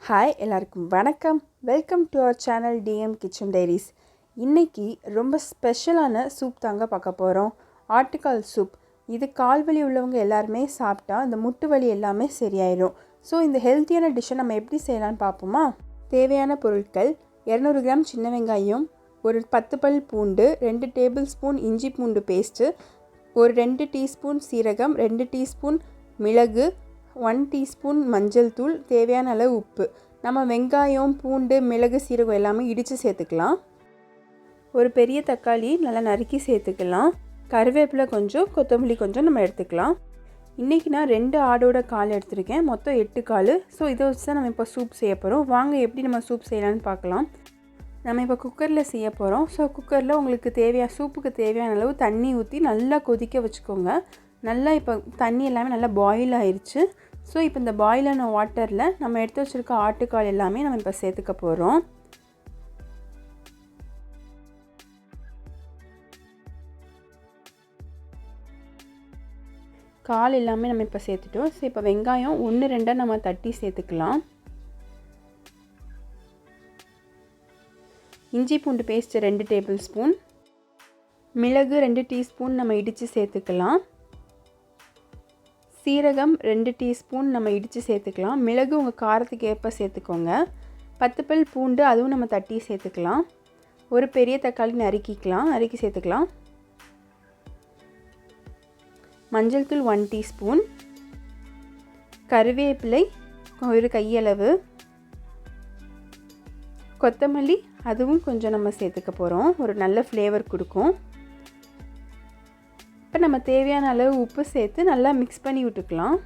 Hi எல்லாருக்கும் வணக்கம். Welcome to our channel TM kitchen diaries. இன்றைக்கி ரொம்ப ஸ்பெஷலான சூப் தாங்க பார்க்க போகிறோம். ஆட்டுக்கால் சூப். இது கால் வலி உள்ளவங்க எல்லாருமே சாப்பிட்டா இந்த முட்டு வலி எல்லாமே சரியாயிடும். ஸோ இந்த ஹெல்த்தியான டிஷ்ஷை நம்ம எப்படி செய்யலான்னு பார்ப்போமா? தேவையான பொருட்கள் 200 கிராம் சின்ன வெங்காயம், ஒரு 10 பல் பூண்டு, 2 டேபிள் ஸ்பூன் இஞ்சி பூண்டு பேஸ்ட்டு, ஒரு 2 டீஸ்பூன் சீரகம், 2 டீஸ்பூன் மிளகு, 1 டீஸ்பூன் மஞ்சள் தூள், தேவையான அளவு உப்பு. நம்ம வெங்காயம், பூண்டு, மிளகு, சீரகம் எல்லாமே இடித்து சேர்த்துக்கலாம். ஒரு பெரிய தக்காளி நல்லா நறுக்கி சேர்த்துக்கலாம். கருவேப்பிலை கொஞ்சம், கொத்தமல்லி கொஞ்சம் நம்ம எடுத்துக்கலாம். இன்றைக்கி நான் 2 ஆடோட கால் எடுத்திருக்கேன், மொத்தம் 8 கால். ஸோ இதை வச்சு தான் நம்ம இப்போ சூப் செய்ய போகிறோம். வாங்க எப்படி நம்ம சூப் செய்யலான்னு பார்க்கலாம். நம்ம இப்போ குக்கரில் செய்ய போகிறோம். ஸோ குக்கரில் உங்களுக்கு சூப்புக்கு தேவையான அளவு தண்ணி ஊற்றி நல்லா கொதிக்க வச்சுக்கோங்க. நல்லா இப்போ தண்ணி எல்லாமே நல்லா பாயில் ஆயிடுச்சு. ஸோ இப்போ இந்த பாயிலான வாட்டரில் நம்ம எடுத்து வச்சுருக்க ஆட்டுக்கால் எல்லாமே நம்ம இப்போ சேர்த்துக்க போகிறோம். கால் எல்லாமே நம்ம இப்போ சேர்த்துட்டோம். ஸோ இப்போ வெங்காயம் 1-2 நம்ம தட்டி சேர்த்துக்கலாம். இஞ்சி பூண்டு பேஸ்ட் 2 டேபிள் ஸ்பூன், மிளகு 2 டீஸ்பூன் நம்ம இடித்து சேர்த்துக்கலாம். சீரகம் 2 டீஸ்பூன் நம்ம இடித்து சேர்த்துக்கலாம். மிளகு உங்கள் காரத்துக்கு ஏற்ப சேர்த்துக்கோங்க. 10 பல் பூண்டு அதுவும் நம்ம தட்டி சேர்த்துக்கலாம். ஒரு பெரிய தக்காளி நறுக்கி சேர்த்துக்கலாம். மஞ்சள் தூள் 1 டீஸ்பூன், கருவேப்பிலை ஒரு கையளவு, கொத்தமல்லி அதுவும் கொஞ்சம் நம்ம சேர்த்துக்க போகிறோம். ஒரு நல்ல ஃப்ளேவர் கொடுக்கும். இப்போ நம்ம தேவையான அளவு உப்பு சேர்த்து நல்லா மிக்ஸ் பண்ணி விட்டுக்கலாம்.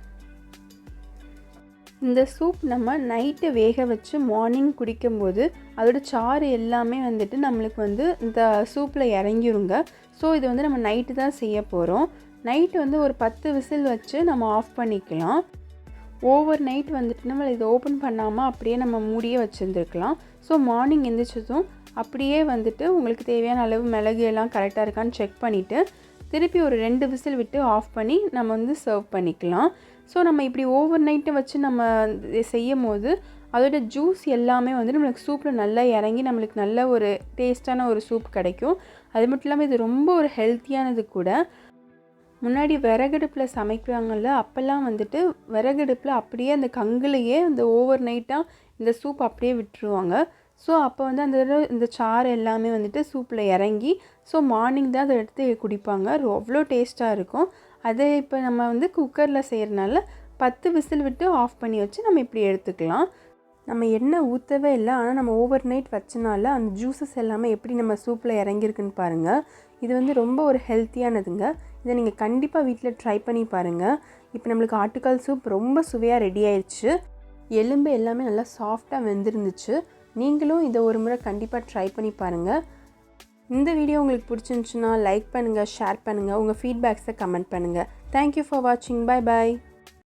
இந்த சூப் நம்ம நைட்டு வேக வச்சு மார்னிங் குடிக்கும்போது அதோட சாறு எல்லாமே நம்மளுக்கு இந்த சூப்பில் இறங்கிருங்க. ஸோ இது நம்ம நைட்டு தான் செய்ய போகிறோம். நைட்டு ஒரு 10 விசில் வச்சு நம்ம ஆஃப் பண்ணிக்கலாம். ஓவர் நைட் நம்ம இதை ஓப்பன் பண்ணாமல் அப்படியே நம்ம மூடியே வச்சுருந்துருக்கலாம். ஸோ மார்னிங் எந்திரிச்சதும் அப்படியே உங்களுக்கு தேவையான அளவு மிளகு எல்லாம் கரெக்டாக இருக்கான்னு செக் பண்ணிவிட்டு திருப்பி ஒரு 2 விசில் விட்டு ஆஃப் பண்ணி நம்ம சர்வ் பண்ணிக்கலாம். ஸோ நம்ம இப்படி ஓவர் நைட்டை வச்சு நம்ம செய்யும் போது அதோட ஜூஸ் எல்லாமே நம்மளுக்கு சூப்பில் நல்லா இறங்கி நம்மளுக்கு நல்ல ஒரு டேஸ்ட்டான ஒரு சூப் கிடைக்கும். அது மட்டும் இல்லாமல் இது ரொம்ப ஒரு ஹெல்த்தியானது கூட. முன்னாடி விறகடுப்பில் சமைக்குவாங்கள்ல, அப்போல்லாம் விறகடுப்பில் அப்படியே அந்த கங்குலையே அந்த ஓவர் நைட்டாக இந்த சூப் அப்படியே விட்டுருவாங்க. ஸோ அப்போ இந்த சாறு எல்லாமே சூப்பில் இறங்கி ஸோ மார்னிங் தான் அதை எடுத்து குடிப்பாங்க. அவ்வளோ டேஸ்ட்டாக இருக்கும். அதை இப்போ நம்ம குக்கரில் செய்கிறனால 10 விசில் விட்டு ஆஃப் பண்ணி வச்சு நம்ம இப்படி எடுத்துக்கலாம். நம்ம எண்ணெய் ஊற்றவே இல்லை, ஆனால் நம்ம ஓவர் நைட் வச்சனால அந்த ஜூஸஸ் எல்லாமே எப்படி நம்ம சூப்பில் இறங்கியிருக்குன்னு பாருங்கள். இது ரொம்ப ஒரு ஹெல்த்தியானதுங்க. இதை நீங்கள் கண்டிப்பாக வீட்டில் ட்ரை பண்ணி பாருங்கள். இப்போ நம்மளுக்கு ஆட்டுக்கால் சூப் ரொம்ப சுவையாக ரெடி ஆயிடுச்சு. எலும்பு எல்லாமே நல்லா சாஃப்டாக வெந்திருந்துச்சு. நீங்களும் இதை ஒரு முறை கண்டிப்பாக ட்ரை பண்ணி பாருங்கள். இந்த வீடியோ உங்களுக்கு பிடிச்சிருந்துச்சுன்னா லைக் பண்ணுங்கள், ஷேர் பண்ணுங்கள், உங்கள் ஃபீட்பேக்ஸை கமெண்ட் பண்ணுங்கள். தேங்க்யூ ஃபார் வாட்சிங். Bye bye.